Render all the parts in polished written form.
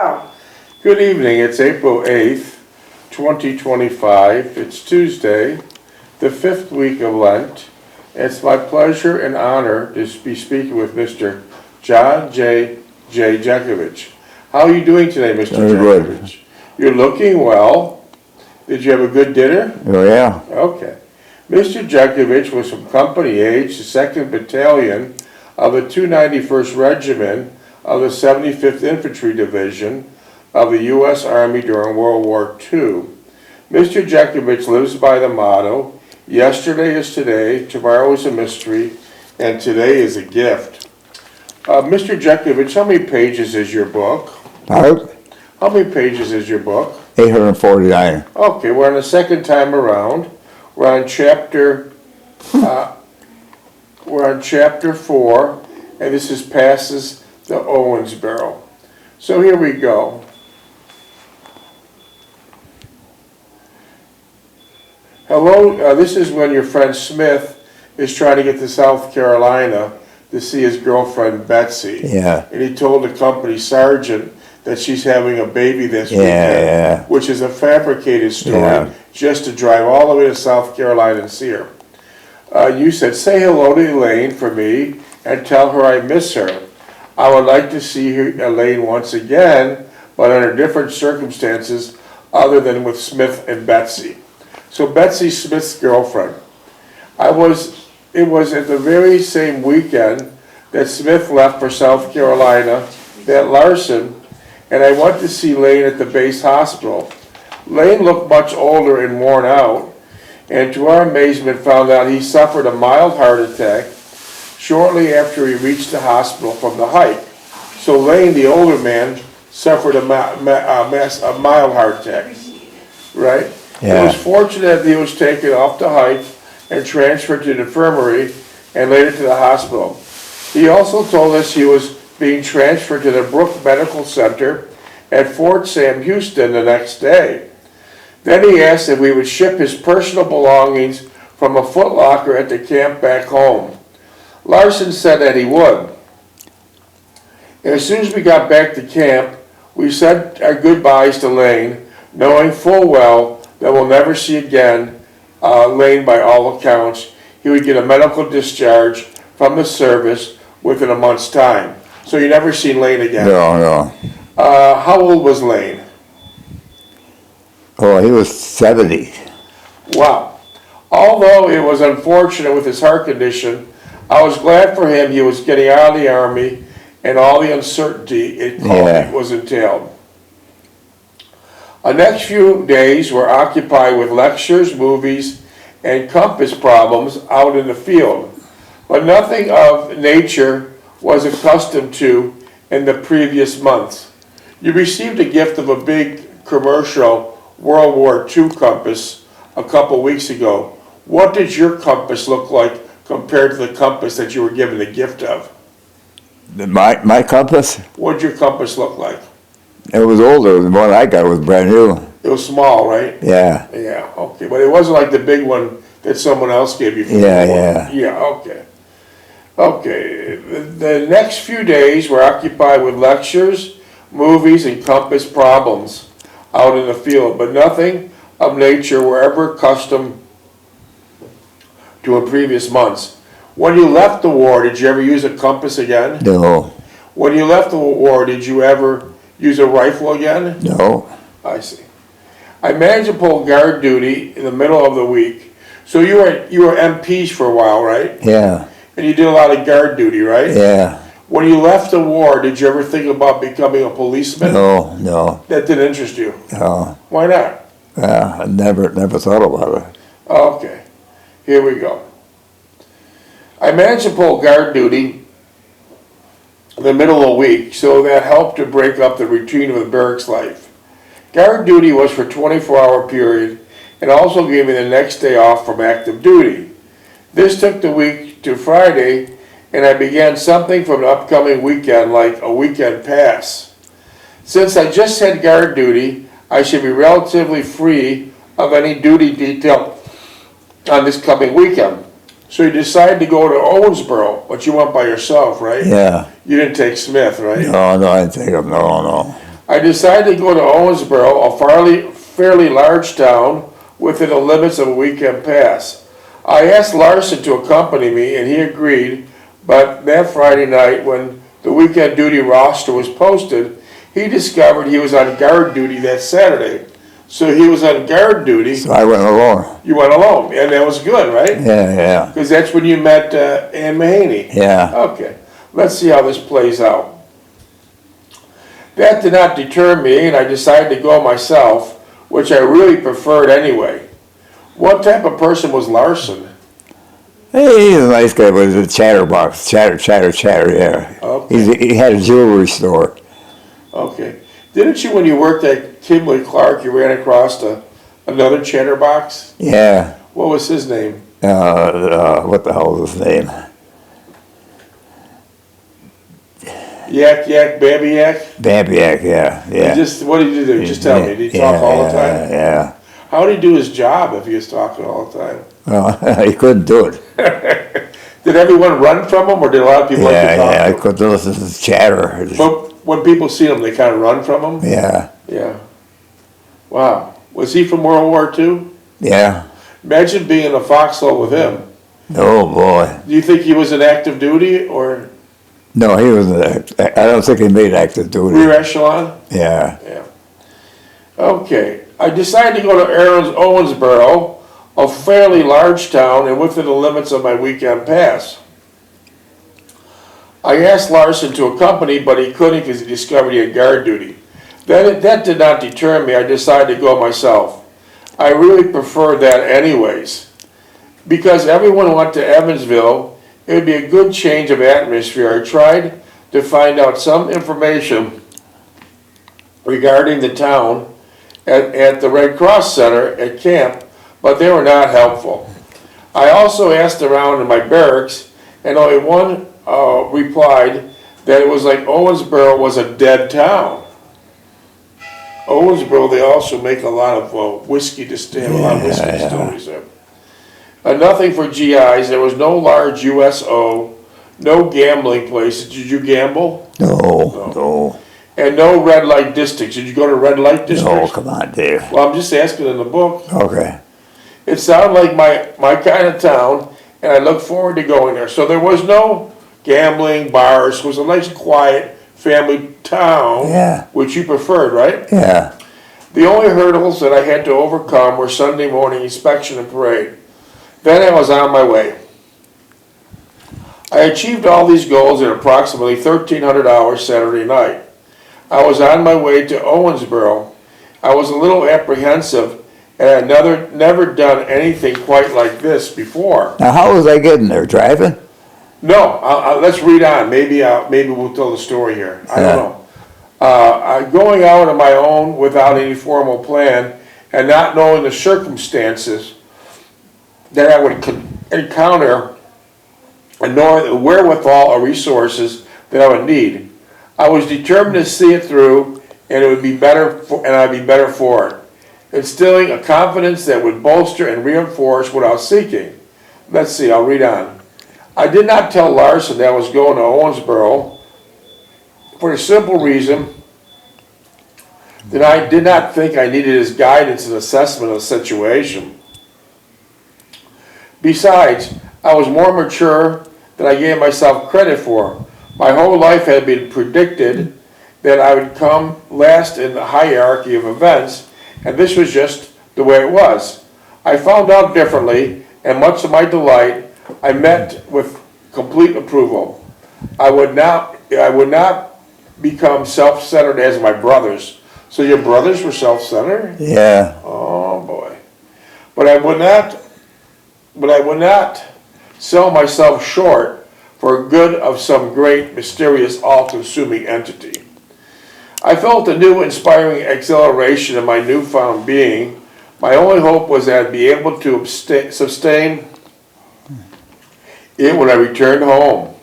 Wow. Good evening. It's April 8th, 2025. It's Tuesday, the fifth week of Lent. It's my pleasure and honor to be speaking with Mr. John J. Jeckovich. How are you doing today, Mr. Jeckovich? You're looking well. Did you have a good dinner? Oh, yeah. Okay. Mr. Jeckovich was from Company H, the 2nd Battalion of the 291st Regiment of the 75th Infantry Division of the U.S. Army during World War II. Mr. Jeckovich lives by the motto, yesterday is today, tomorrow is a mystery, and today is a gift. Mr. Jeckovich, how many pages is your book? How many pages is your book? 849. Okay, we're on the second time around. We're on chapter 4, and this is passes the Owensboro. So here we go. Hello, this is when your friend Smith is trying to get to South Carolina to see his girlfriend Betsy. Yeah. And he told the company sergeant that she's having a baby this weekend, which is a fabricated story, just to drive all the way to South Carolina and see her. You said, say hello to Elaine for me and tell her I miss her. I would like to see Elaine once again, but under different circumstances other than with Smith and Betsy. So Betsy Smith's girlfriend. It was at the very same weekend that Smith left for South Carolina that Larson, and I went to see Lane at the base hospital. Lane looked much older and worn out, and to our amazement found out he suffered a mild heart attack shortly after he reached the hospital from the hike. So Lane, the older man, suffered a mild heart attack, right? Yeah. It was fortunate that he was taken off the hike and transferred to the infirmary and later to the hospital. He also told us he was being transferred to the Brooke Medical Center at Fort Sam Houston the next day. Then he asked if we would ship his personal belongings from a Foot Locker at the camp back home. Larson said that he would. And as soon as we got back to camp, we said our goodbyes to Lane, knowing full well that we'll never see again Lane by all accounts. He would get a medical discharge from the service within a month's time. So you never seen Lane again? No. How old was Lane? Oh, he was 70. Wow. Although it was unfortunate with his heart condition, I was glad for him he was getting out of the Army and all the uncertainty it was entailed. The next few days were occupied with lectures, movies, and compass problems out in the field, but nothing of nature was accustomed to in the previous months. You received a gift of a big commercial World War II compass a couple weeks ago. What did your compass look like compared to the compass that you were given the gift of? My compass? What did your compass look like? It was older. The one I got was brand new. It was small, right? Yeah. Yeah, okay. But it wasn't like the big one that someone else gave you. Yeah, okay. Okay. The next few days were occupied with lectures, movies, and compass problems out in the field, but nothing of nature were ever accustomed to in previous months. When you left the war, did you ever use a compass again? No. When you left the war, did you ever use a rifle again? No. I see. I managed to pull guard duty in the middle of the week. So you were MPs for a while, right? Yeah. And you did a lot of guard duty, right? Yeah. When you left the war, did you ever think about becoming a policeman? No. That didn't interest you? No. Why not? I never thought about it. Okay. Here we go. I managed to pull guard duty in the middle of the week, so that helped to break up the routine of the barracks life. Guard duty was for a 24-hour period and also gave me the next day off from active duty. This took the week to Friday, and I began something from an upcoming weekend, like a weekend pass. Since I just had guard duty, I should be relatively free of any duty detail on this coming weekend. So you decided to go to Owensboro, but you went by yourself, right? Yeah. You didn't take Smith, right? No, I didn't take him. No. I decided to go to Owensboro, a fairly large town within the limits of a weekend pass. I asked Larson to accompany me, and he agreed, but that Friday night, when the weekend duty roster was posted, he discovered he was on guard duty that Saturday. So he was on guard duty. So I went alone. You went alone, and that was good, right? Yeah. Because that's when you met Ann Mahaney. Yeah. Okay, let's see how this plays out. That did not deter me, and I decided to go myself, which I really preferred anyway. What type of person was Larson? Hey, he's a nice guy, but he's a chatterbox. Chatter, yeah. Okay. He had a jewelry store. Okay. Didn't you, when you worked at Kimberly Clark, you ran across another chatterbox? Yeah. What was his name? What the hell was his name? Babiak? Babiak, yeah. What did you do? Just tell me. Did he talk all the time? Yeah. How did he do his job if he was talking all the time? Well, he couldn't do it. Did everyone run from him, or did a lot of people like to talk to him? I couldn't listen to his chatter. But when people see him, they kind of run from him? Yeah. Yeah. Wow. Was he from World War II? Yeah. Imagine being in a foxhole with him. Oh, boy. Do you think he was in active duty, or No, he was. I don't think he made active duty. rear echelon? Yeah. Yeah. Okay. I decided to go to Owensboro, a fairly large town and within the limits of my weekend pass. I asked Larson to accompany, but he couldn't because he discovered he had guard duty. That did not deter me. I decided to go myself. I really prefer that anyways. Because everyone went to Evansville, it would be a good change of atmosphere. I tried to find out some information regarding the town at the Red Cross Center at camp, but they were not helpful. I also asked around in my barracks, and only one replied that it was like Owensboro was a dead town. Owensboro, they also make a lot of whiskey distilleries there. Nothing for GIs. There was no large USO, no gambling places. Did you gamble? No. And no red light districts. Did you go to red light districts? No, come on, Dave. Well, I'm just asking in the book. Okay. It sounded like my kind of town, and I look forward to going there. So there was no gambling, bars. It was a nice, quiet, family town, Yeah. which you preferred, right? Yeah. The only hurdles that I had to overcome were Sunday morning inspection and parade. Then I was on my way. I achieved all these goals in approximately 1,300 hours Saturday night. I was on my way to Owensboro. I was a little apprehensive, and I had never done anything quite like this before. Now, how was I getting there? Driving? No, let's read on. Maybe we'll tell the story here. I don't know. Going out on my own without any formal plan and not knowing the circumstances that I would encounter, and nor the wherewithal or resources that I would need. I was determined to see it through, and it would be better, and I'd be better for it, instilling a confidence that would bolster and reinforce what I was seeking. Let's see. I'll read on. I did not tell Larson that I was going to Owensboro for the simple reason that I did not think I needed his guidance and assessment of the situation. Besides, I was more mature than I gave myself credit for. My whole life had been predicted that I would come last in the hierarchy of events, and this was just the way it was. I found out differently, and much to my delight, I met with complete approval. I would not become self-centered as my brothers. So your brothers were self-centered? Yeah. Oh boy. But I would not sell myself short for good of some great, mysterious, all-consuming entity. I felt a new, inspiring exhilaration in my newfound being. My only hope was that I'd be able to sustain it when I returned home.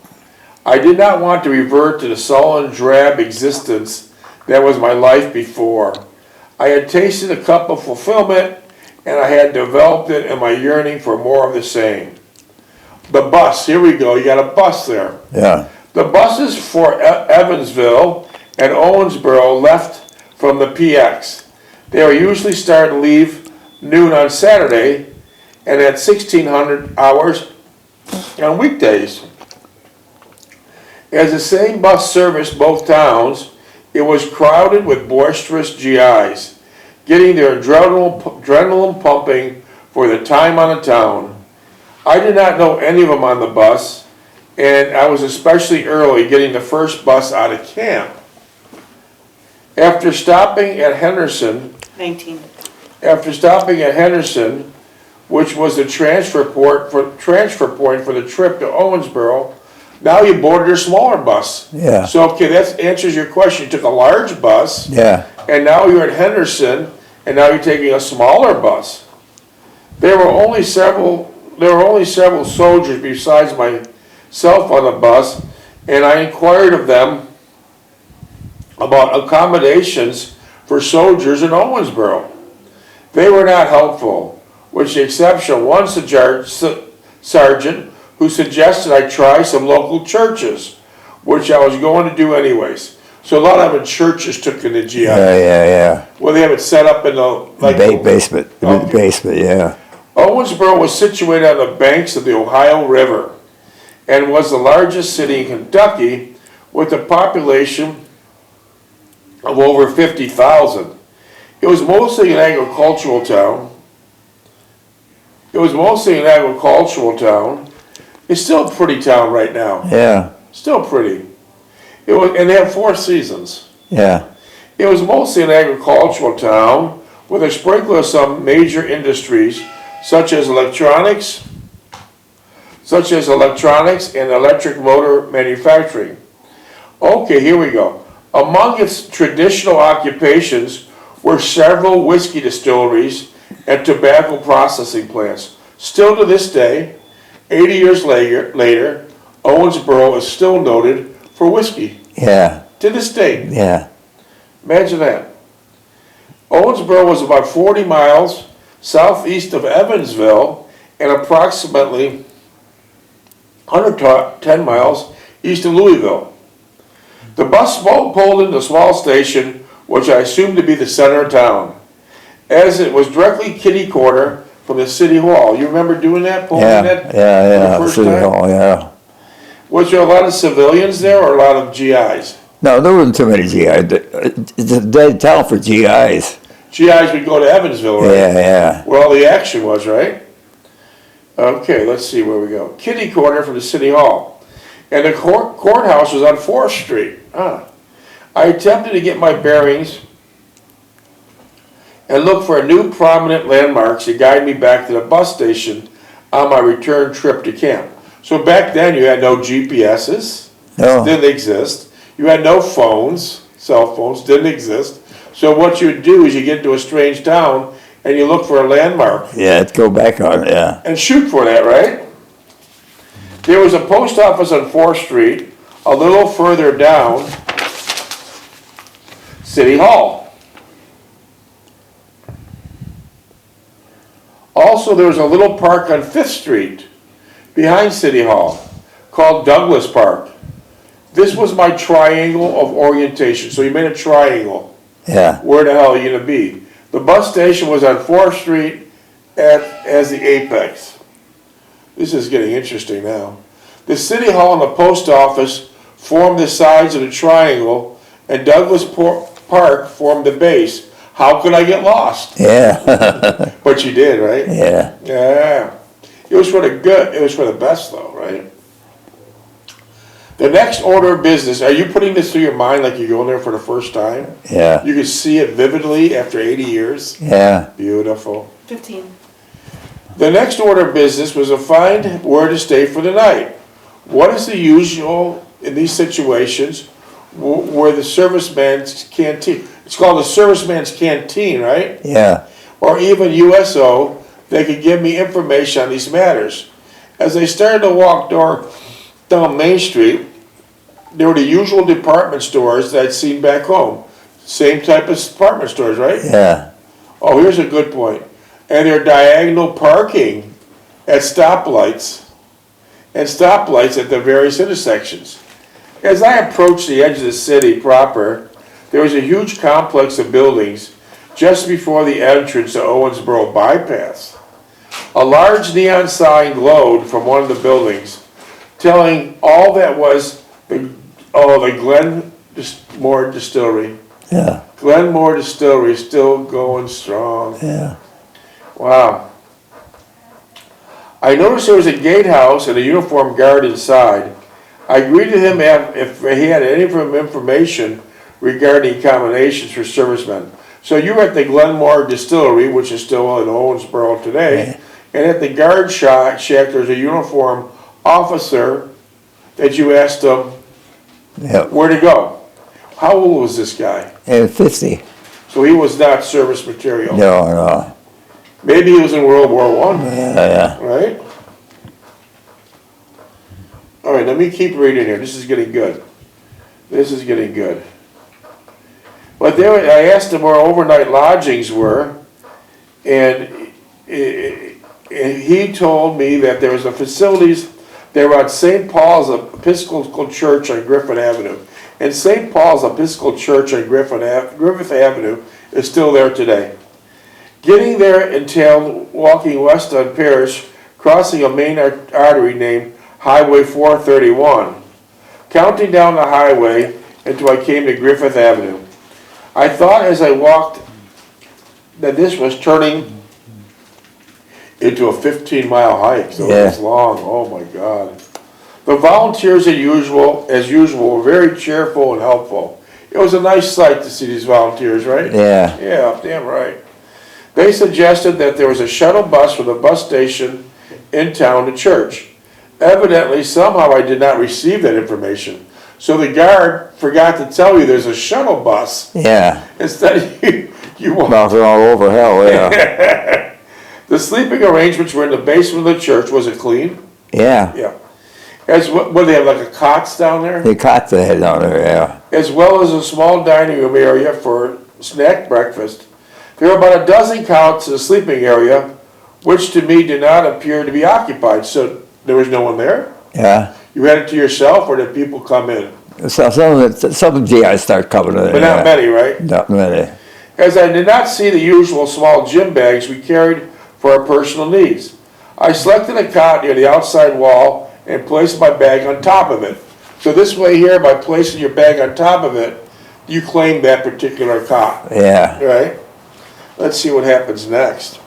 I did not want to revert to the sullen, drab existence that was my life before. I had tasted a cup of fulfillment, and I had developed it in my yearning for more of the same. The bus, here we go, you got a bus there. Yeah. The buses for Evansville and Owensboro left from the PX. They were usually start and leave noon on Saturday and at 1600 hours on weekdays. As the same bus serviced both towns, it was crowded with boisterous GIs, getting their adrenaline pumping for the time on the town. I did not know any of them on the bus, and I was especially early getting the first bus out of camp. After stopping at Henderson, 19. which was the transfer point for the trip to Owensboro, now you boarded a smaller bus. Yeah. So, okay, that answers your question. You took a large bus, Yeah. and now you're at Henderson, and now you're taking a smaller bus. There were only several soldiers besides myself on the bus, and I inquired of them about accommodations for soldiers in Owensboro. They were not helpful, with the exception of one sergeant who suggested I try some local churches, which I was going to do anyways. So a lot of them churches took in the GI. Yeah. Well, they have it set up in the Basement. Okay. Basement, yeah. Owensboro was situated on the banks of the Ohio River and was the largest city in Kentucky with a population of over 50,000. It was mostly an agricultural town. It's still a pretty town right now. Yeah. Still pretty. And they have 4 seasons. Yeah. It was mostly an agricultural town with a sprinkle of some major industries such as electronics and electric motor manufacturing. Okay, here we go. Among its traditional occupations were several whiskey distilleries and tobacco processing plants. Still to this day, 80 years later, Owensboro is still noted for whiskey. Yeah. To this day. Yeah. Imagine that. Owensboro was about 40 miles southeast of Evansville and approximately 110 miles east of Louisville. The bus pulled into a small station, which I assumed to be the center of town, as it was directly kitty corner from the city hall. You remember doing that? Yeah. The first City time? Hall, yeah. Was there a lot of civilians there or a lot of GIs? No, there wasn't too many GIs. It's a dead town for GIs. GIs would go to Evansville, right? Yeah. Where all the action was, right? Okay, let's see where we go. Kitty corner from the city hall. And the courthouse was on 4th Street. I attempted to get my bearings and look for new prominent landmarks to guide me back to the bus station on my return trip to camp. So back then you had no GPSs, No. didn't exist. You had no phones, cell phones, didn't exist. So what you would do is you get to a strange town and you look for a landmark. Yeah, let's go back on it, yeah. And shoot for that, right? There was a post office on 4th Street, a little further down, City Hall. Also, there was a little park on 5th Street, behind City Hall, called Douglas Park. This was my triangle of orientation. So you made a triangle. Yeah. Where the hell are you going to be? The bus station was on 4th Street as the apex. This is getting interesting now. The City Hall and the post office formed the sides of the triangle, and Douglas Park formed the base. How could I get lost? Yeah. But you did, right? Yeah. Yeah. It was for the good. It was for the best, though, right? The next order of business, are you putting this through your mind like you're going there for the first time? Yeah. You can see it vividly after 80 years? Yeah. Beautiful. 15. The next order of business was to find where to stay for the night. What is the usual in these situations where the serviceman's canteen? It's called the serviceman's canteen, right? Yeah. Or even USO, they could give me information on these matters. As I started to walk down Main Street, there were the usual department stores that I'd seen back home. Same type of department stores, right? Yeah. Oh, here's a good point. And they're diagonal parking at stoplights at the various intersections. As I approached the edge of the city proper, there was a huge complex of buildings just before the entrance to Owensboro bypass. A large neon sign glowed from one of the buildings, telling all that was the Glenmore Distillery. Yeah. Glenmore Distillery still going strong. Yeah. Wow. I noticed there was a gatehouse and a uniformed guard inside. I greeted him if he had any information regarding accommodations for servicemen. So you were at the Glenmore Distillery, which is still in Owensboro today, and at the guard shack there's a uniformed officer that you asked him where to go. How old was this guy? 50. So he was not service material. No. Maybe he was in World War I. Yeah. Right? All right, let me keep reading here. This is getting good. This is getting good. But I asked him where overnight lodgings were, and he told me that there was a facilities. They were at St. Paul's Episcopal Church on Griffin Avenue. And St. Paul's Episcopal Church on Griffith Avenue is still there today. Getting there entailed walking west on Parrish, crossing a main artery named Highway 431, counting down the highway until I came to Griffith Avenue. I thought as I walked that this was turning into a 15-mile hike, so it was long. Oh my God. The volunteers, as usual, were very cheerful and helpful. It was a nice sight to see these volunteers, right? Yeah. Yeah, damn right. They suggested that there was a shuttle bus from the bus station in town to church. Evidently, somehow I did not receive that information. So the guard forgot to tell you there's a shuttle bus. Yeah. Instead, you walked Bouncing all over hell, yeah. The sleeping arrangements were in the basement of the church. Was it clean? Yeah. Yeah. What do they have, like a cots down there? They caught the head down there, yeah. As well as a small dining room area for snack breakfast. There were about a dozen cots in the sleeping area, which to me did not appear to be occupied. So there was no one there? Yeah. You had it to yourself, or did people come in? So some of the GIs start coming in. But not many, right? Not many. As I did not see the usual small gym bags we carried for our personal needs, I selected a cot near the outside wall and placed my bag on top of it. So this way here, by placing your bag on top of it, you claim that particular cot. Yeah. Right? Let's see what happens next.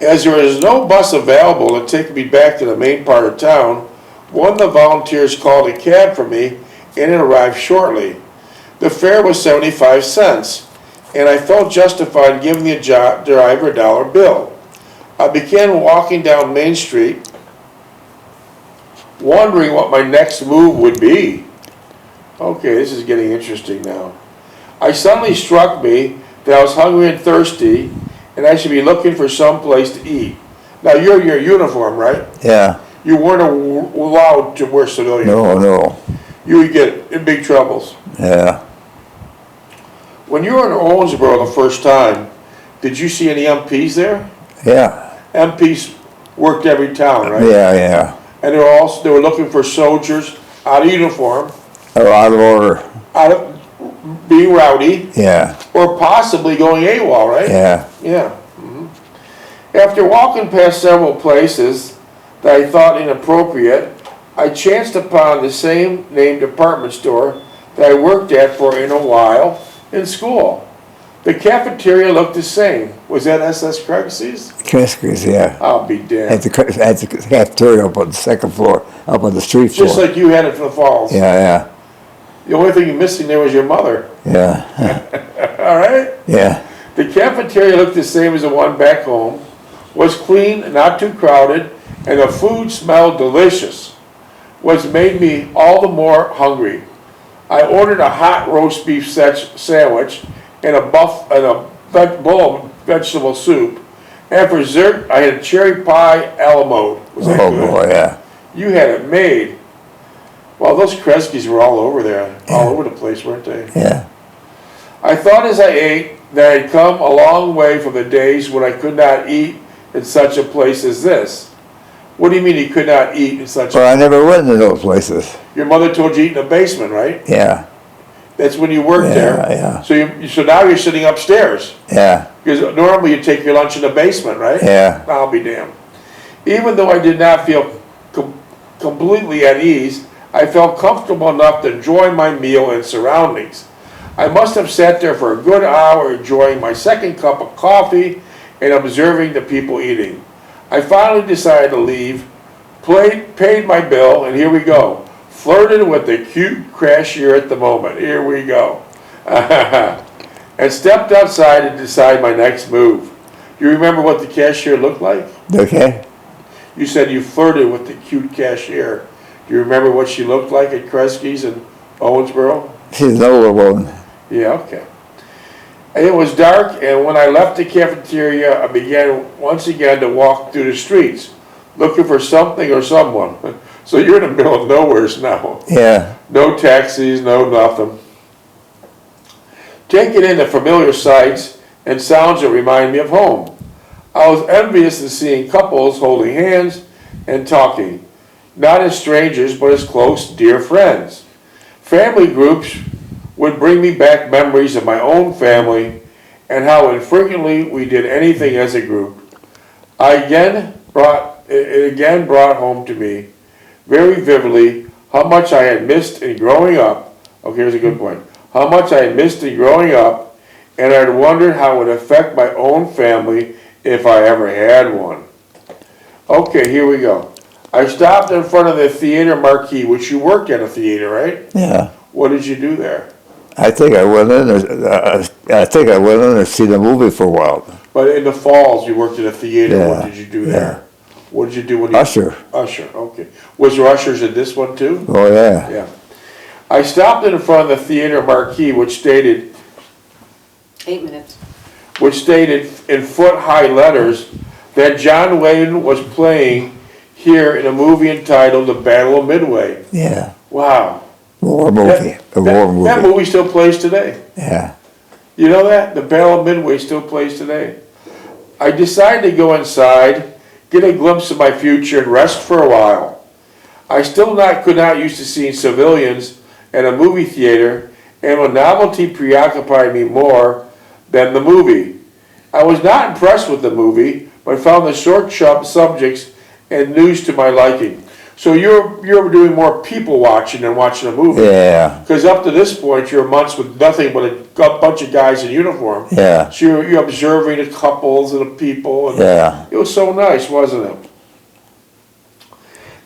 As there is no bus available to take me back to the main part of town, one of the volunteers called a cab for me, and it arrived shortly. The fare was 75 cents, and I felt justified in giving the driver a dollar bill. I began walking down Main Street, wondering what my next move would be. Okay, this is getting interesting now. I suddenly struck me that I was hungry and thirsty, and I should be looking for some place to eat. Now, you're in your uniform, right? Yeah. You weren't allowed to wear civilian. No. You would get in big troubles. Yeah. When you were in Owensboro the first time, did you see any MPs there? Yeah. MPs worked every town, right? Yeah. And they were looking for soldiers out of uniform, Out of order. out of being rowdy, Yeah. or possibly going AWOL, right? Yeah. Yeah. After walking past several places that I thought inappropriate, I chanced upon the same named department store that I worked at for a while in school. The cafeteria looked the same. Was that SS Craigs's? Kreski's, yeah. I'll be damned. At the cafeteria up on the second floor, up on the street floor. Just like you had it for the falls. Yeah. The only thing you're missing there was your mother. Yeah. All right? Yeah. The cafeteria looked the same as the one back home, was clean, not too crowded, and the food smelled delicious, which made me all the more hungry. I ordered a hot roast beef sandwich and a bowl of vegetable soup, and for dessert I had cherry pie a la mode. Was that good? Boy, yeah. You had it made. Well, those Kresge's were all over there, all over the place, weren't they? Yeah. I thought as I ate that I'd come a long way from the days when I could not eat in such a place as this. What do you mean you could not eat in such a Well, I never went to those places. Your mother told you to eat in the basement, right? Yeah. That's when you worked there. Yeah. So now you're sitting upstairs. Yeah. Because normally you take your lunch in the basement, right? Yeah. I'll be damned. Even though I did not feel completely at ease, I felt comfortable enough to enjoy my meal and surroundings. I must have sat there for a good hour enjoying my second cup of coffee and observing the people eating. I finally decided to leave, paid my bill, and here we go. Flirted with the cute cashier at the moment. Here we go. And stepped outside to decide my next move. Do you remember what the cashier looked like? Okay. You said you flirted with the cute cashier. Do you remember what she looked like at Kresge's in Owensboro? She's an older woman. Yeah, okay. It was dark, and when I left the cafeteria, I began once again to walk through the streets, looking for something or someone. So you're in the middle of nowhere now. Yeah. No taxis, no nothing. Taking in the familiar sights and sounds that remind me of home. I was envious of seeing couples holding hands and talking, not as strangers, but as close, dear friends. Family groups would bring me back memories of my own family and how infrequently we did anything as a group. It again brought home to me very vividly how much I had missed in growing up. Okay, here's a good point. How much I had missed in growing up, and I'd wondered how it would affect my own family if I ever had one. Okay, here we go. I stopped in front of the theater marquee, which you worked at a theater, right? Yeah. What did you do there? I think I went in there. I think I went in there to see the movie for a while. But in the Falls, you worked at a theater. Yeah. What did you do there? What did you do when you... Usher. Usher, okay. Was there ushers in this one too? Oh yeah. Yeah. I stopped in front of the theater marquee, which stated 8 minutes. which stated in foot-high letters that John Wayne was playing here in a movie entitled The Battle of Midway. Yeah. Wow. War movie. War movie. That movie still plays today. Yeah. You know that? The Battle of Midway still plays today. I decided to go inside, get a glimpse of my future, and rest for a while. I still could not used to seeing civilians at a movie theater, and a novelty preoccupied me more than the movie. I was not impressed with the movie, but found the short subjects and news to my liking. So you're doing more people watching than watching a movie. Yeah. Because up to this point, you're months with nothing but a bunch of guys in uniform. Yeah. So you're observing the couples and the people. And Yeah. it was so nice, wasn't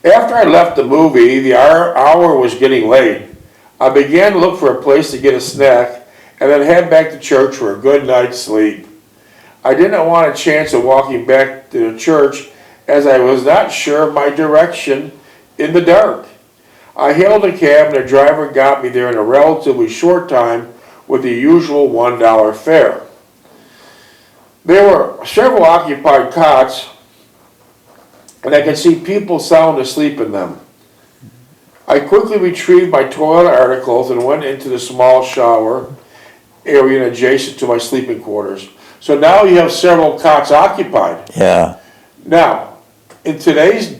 it? After I left the movie, the hour was getting late. I began to look for a place to get a snack and then head back to church for a good night's sleep. I didn't want a chance of walking back to the church as I was not sure of my direction in the dark. I hailed a cab and the driver got me there in a relatively short time with the usual $1 fare. There were several occupied cots and I could see people sound asleep in them. I quickly retrieved my toilet articles and went into the small shower area adjacent to my sleeping quarters. So now you have several cots occupied. Yeah. Now, in today's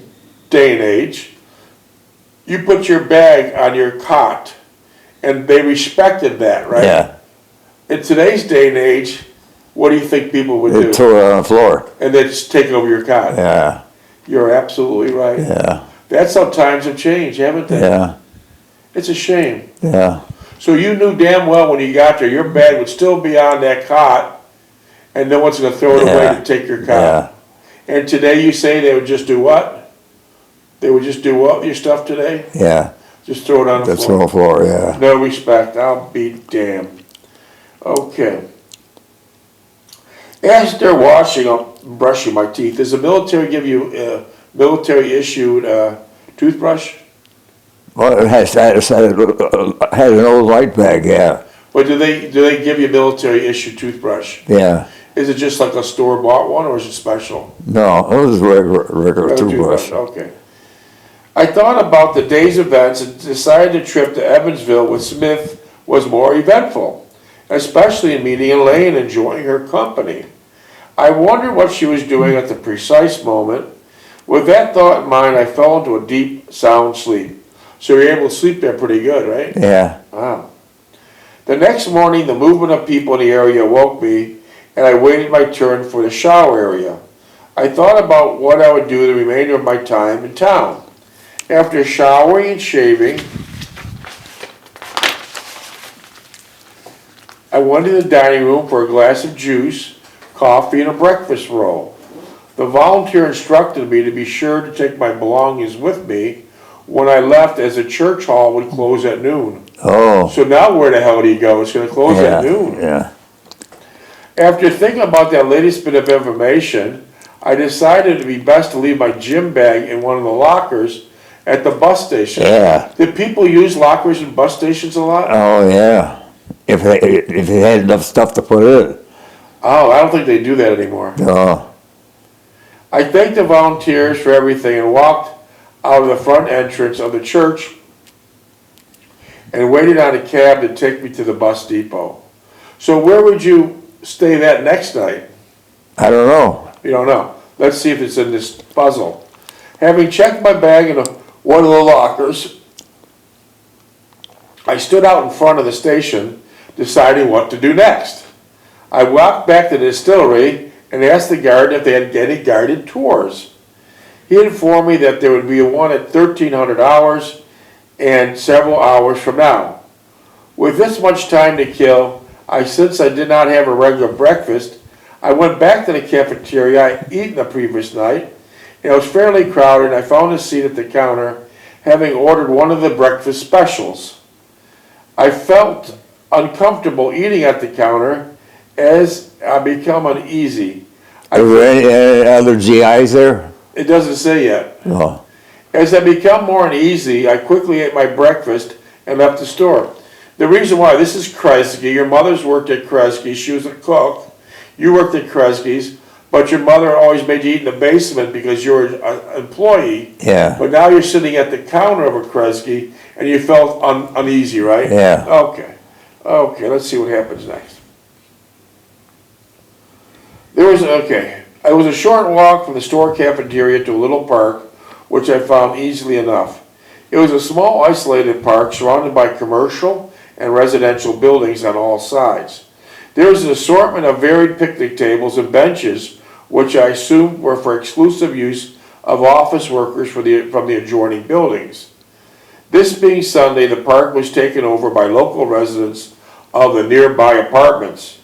day and age, you put your bag on your cot, and they respected that, right? Yeah. In today's day and age, what do you think people would They do? threw it on the floor. And they just take over your cot. Yeah. You're absolutely right. Yeah. That's how times have changed, haven't they? Yeah. It's a shame. Yeah. So you knew damn well when you got there, your bag would still be on that cot, and no one's going to throw it away to take your cot. Yeah. And today you say they would just do what? They would just do what with your stuff today? Yeah. Just throw it on the That's floor. on the floor. Yeah. No respect. I'll be damned. Okay. As they're washing up, brushing my teeth, does the military give you a military issued toothbrush? Well, it has an old light bag. Yeah. Or do they give you a military issued toothbrush? Yeah. Is it just like a store bought one or is it special? No, it was regular toothbrush. Okay. I thought about the day's events and decided the trip to Evansville with Smith was more eventful, especially in meeting Elaine and enjoying her company. I wondered what she was doing at the precise moment. With that thought in mind, I fell into a deep, sound sleep. So you're able to sleep there pretty good, right? Yeah. Wow. The next morning, the movement of people in the area woke me, and I waited my turn for the shower area. I thought about what I would do the remainder of my time in town. After showering and shaving, I went to the dining room for a glass of juice, coffee, and a breakfast roll. The volunteer instructed me to be sure to take my belongings with me when I left, as the church hall would close at noon. Oh. So now where the hell do you go? It's going to close Yeah, at noon. yeah. After thinking about that latest bit of information, I decided it would be best to leave my gym bag in one of the lockers at the bus station. Yeah. Did people use lockers in bus stations a lot? Oh, yeah. If they had enough stuff to put in. Oh, I don't think they do that anymore. No. I thanked the volunteers for everything and walked out of the front entrance of the church and waited on a cab to take me to the bus depot. So where would you stay that next night? I don't know. You don't know. Let's see if it's in this puzzle. Having checked my bag in one of the lockers, I stood out in front of the station deciding what to do next. I walked back to the distillery and asked the guard if they had any guided tours. He informed me that there would be one at 1300 hours and several hours from now. With this much time to kill, since I did not have a regular breakfast, I went back to the cafeteria I had eaten the previous night, and it was fairly crowded, and I found a seat at the counter, having ordered one of the breakfast specials. I felt uncomfortable eating at the counter as I become uneasy. Were there any other GIs there? It doesn't say yet. No. As I become more uneasy, I quickly ate my breakfast and left the store. The reason why, this is Kresge. Your mother's worked at Kresge. She was a cook. You worked at Kresge's, but your mother always made you eat in the basement because you were an employee. Yeah. But now you're sitting at the counter of a Kresge and you felt uneasy, right? Yeah. Okay. Okay, let's see what happens next. It was a short walk from the store cafeteria to a little park, which I found easily enough. It was a small isolated park surrounded by commercial and residential buildings on all sides. There was an assortment of varied picnic tables and benches, which I assumed were for exclusive use of office workers from the adjoining buildings. This being Sunday, the park was taken over by local residents of the nearby apartments.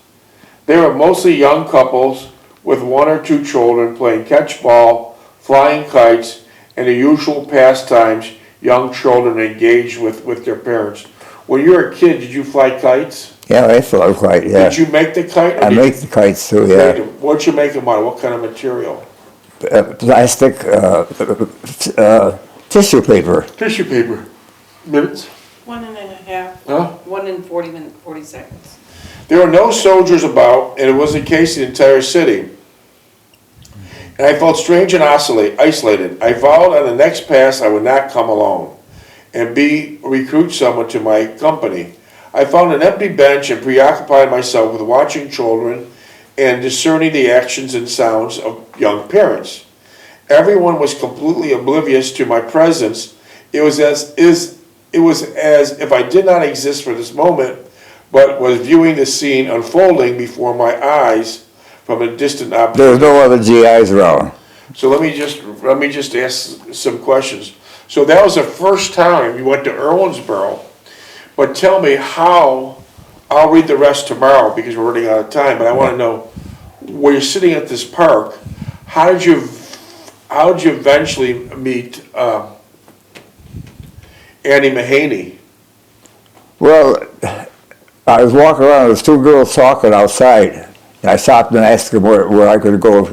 They were mostly young couples with one or two children playing catch ball, flying kites, and the usual pastimes young children engage with their parents. When you were a kid, did you fly kites? Yeah, I flew a kite, yeah. Did you make the kite? I make the kites too, yeah. What'd you make them out of? What kind of material? Plastic, tissue paper. Tissue paper. Minutes? 1.5. Huh? 1 in 40 seconds. There were no soldiers about, and it was the case in the entire city. And I felt strange and isolated. I vowed on the next pass I would not come alone and recruit someone to my company. I found an empty bench and preoccupied myself with watching children and discerning the actions and sounds of young parents. Everyone was completely oblivious to my presence. It was as if I did not exist for this moment, but was viewing the scene unfolding before my eyes from a distant object. There's no other GIs around. So let me just ask some questions. So that was the first time you went to Owensboro, but tell me how. I'll read the rest tomorrow because we're running out of time. But I want to know, when you're sitting at this park, how did you eventually meet Annie Mahaney? Well, I was walking around, there was two girls talking outside. And I stopped and asked them where I could go.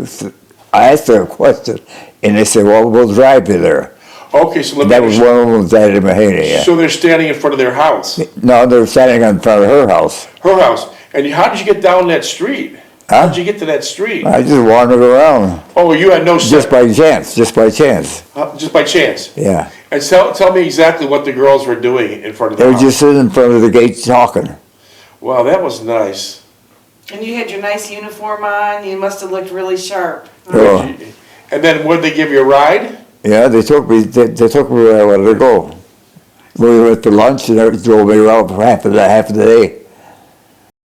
I asked them a question, and they said, well, we'll drive you there. Okay, so That was one of them, was Annie Mahaney, yeah. So they're standing in front of their house. No, they were standing in front of her house. Her house. And how did you get down that street? Huh? How did you get to that street? I just wandered around. Oh, you had no Just by chance, just by chance. yeah. And tell me exactly what the girls were doing in front of the They were house. just sitting in front of the gate talking. Wow, that was nice. And you had your nice uniform on. You must have looked really sharp. Oh. And then would they give you a ride? Yeah, they took me where I wanted to go. We went to lunch and they drove me around for half of the day.